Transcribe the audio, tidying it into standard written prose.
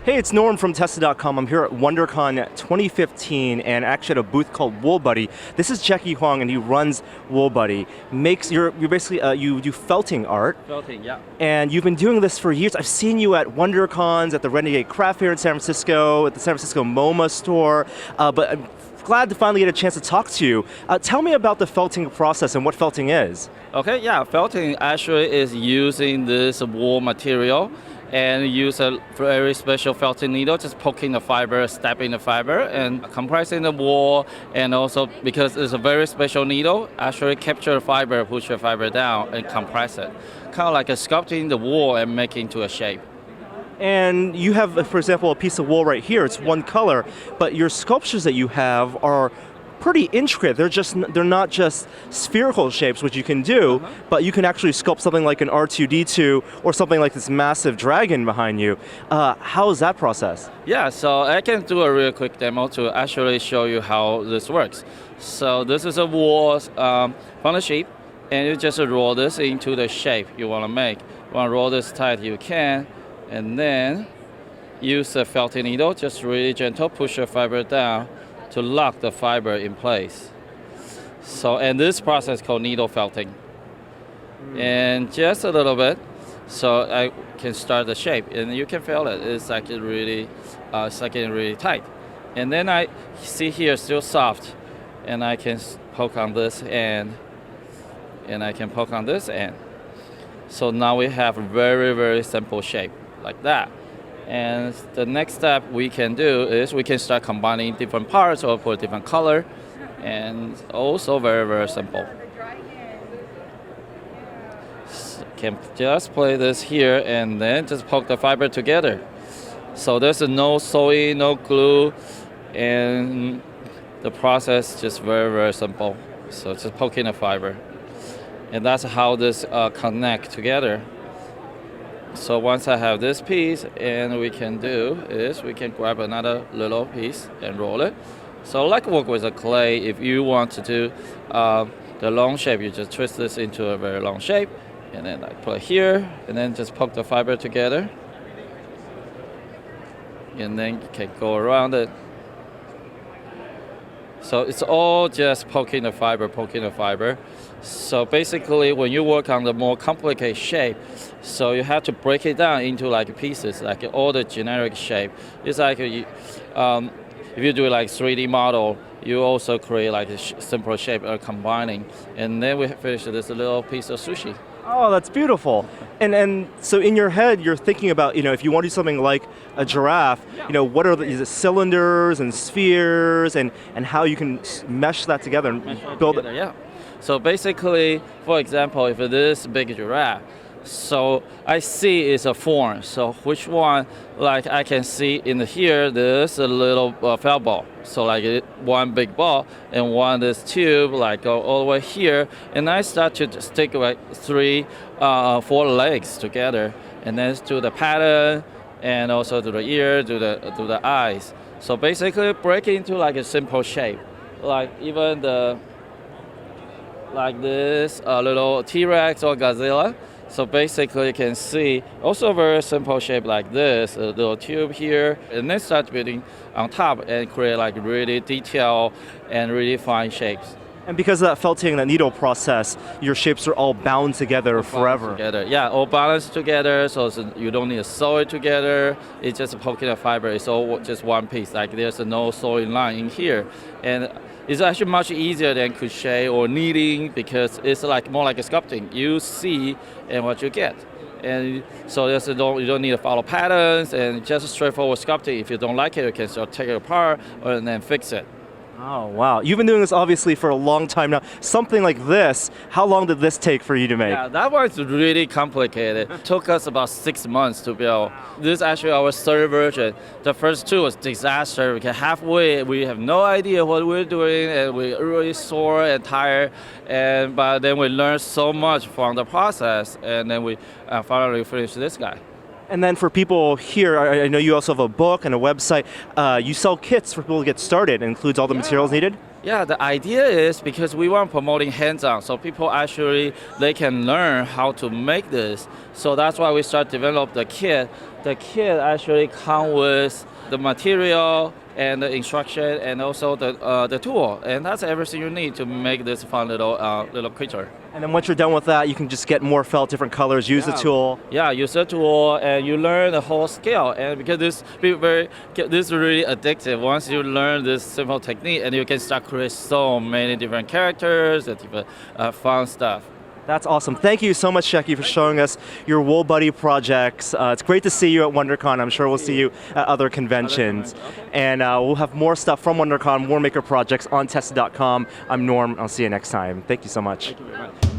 Hey, it's Norm from Tested.com. I'm here at WonderCon 2015 and actually at a booth called Woolbuddy. This is Jackie Huang and he runs Woolbuddy. You're basically, you do felting art. Felting, yeah. And you've been doing this for years. I've seen you at WonderCons, at the Renegade Craft Fair in San Francisco, at the San Francisco MoMA store, but I'm glad to finally get a chance to talk to you. Tell me about the felting process and what felting is. Okay, yeah, felting actually is using this wool material and use a very special felting needle, just poking the fiber, stepping the fiber, and compressing the wool, and also because it's a very special needle, actually capture the fiber, push the fiber down, and compress it. Kind of like a sculpting the wool and making to a shape. And you have, for example, a piece of wool right here. It's one color, but your sculptures that you have are pretty intricate. They're not just spherical shapes, which you can do, but you can actually sculpt something like an R2-D2 or something like this massive dragon behind you. How is that process? Yeah, so I can do a real quick demo to actually show you how this works. So this is a wool from the sheep, and you just roll this into the shape you want to make. You want to roll this tight you can, and then use a felting needle, just really gentle, push the fiber down to lock the fiber in place. So, and this process is called needle felting. And just a little bit, so I can start the shape, and you can feel it. It's actually really, really tight. And then I see here still soft, and I can poke on this end, and I can poke on this end. So now we have a very, very simple shape like that. And the next step we can do is we can start combining different parts or put different color, and also very, very simple. So can just play this here and then just poke the fiber together. So there's no sewing, no glue, and the process just very, very simple. So just poking the fiber. And that's how this connect together. So once I have this piece, and we can do is we can grab another little piece and roll it. So like work with a clay, if you want to do the long shape, you just twist this into a very long shape, and then I put it here, and then just poke the fiber together. And then you can go around it. So it's all just poking the fiber, poking the fiber. So basically, when you work on the more complicated shape, so you have to break it down into like pieces, like all the generic shape. It's like if you do like 3D model, you also create like a simple shape combining, and then we finish this little piece of sushi. Oh, that's beautiful. And so in your head, you're thinking about, if you want to do something like a giraffe, what are the cylinders and spheres and how you can mesh that together and build it. Yeah. So basically, for example, if it is a big giraffe, so I see it's a form. So which one, like I can see in here, there's a little felt ball. So like one big ball and one this tube, like go all the way here. And I start to stick like 3, 4 legs together, and then do the pattern, and also do the ear, do the eyes. So basically, break into like a simple shape, like even like this little T-Rex or Godzilla. So basically you can see also a very simple shape like this, a little tube here, and then start building on top and create like really detailed and really fine shapes. And because of that felting, that needle process, your shapes are all bound together forever. Together. Yeah, all balanced together, so you don't need to sew it together. It's just poking the fiber, it's all just one piece, like there's no sewing line in here. And it's actually much easier than crochet or knitting because it's like more like a sculpting. You see and what you get. And so you don't need to follow patterns, and just straightforward sculpting. If you don't like it, you can still take it apart or then fix it. Oh, wow. You've been doing this obviously for a long time now. Something like this, how long did this take for you to make? Yeah, that one's really complicated. It took us about 6 months to build. This is actually our third version. The first 2 was disaster because halfway we have no idea what we're doing, and we're really sore and tired. But then we learned so much from the process, and then we finally finished this guy. And then for people here, I know you also have a book and a website. You sell kits for people to get started. It includes all the materials needed? Yeah, the idea is because we want promoting hands-on, so people actually they can learn how to make this. So that's why we start develop the kit. The kit actually come with the material and the instruction and also the tool, and that's everything you need to make this fun little creature. And then once you're done with that, you can just get more felt, different colors, use the tool. Yeah, use the tool, and you learn the whole scale. And because this is really addictive. Once you learn this simple technique, and you can start create so many different characters and different fun stuff. That's awesome. Thank you so much, Jackie, for showing us your Woolbuddy projects. It's great to see you at WonderCon. I'm sure we'll see you at other conventions. Okay. And we'll have more stuff from WonderCon, more maker projects on tested.com. I'm Norm. I'll see you next time. Thank you so much. Thank you very much.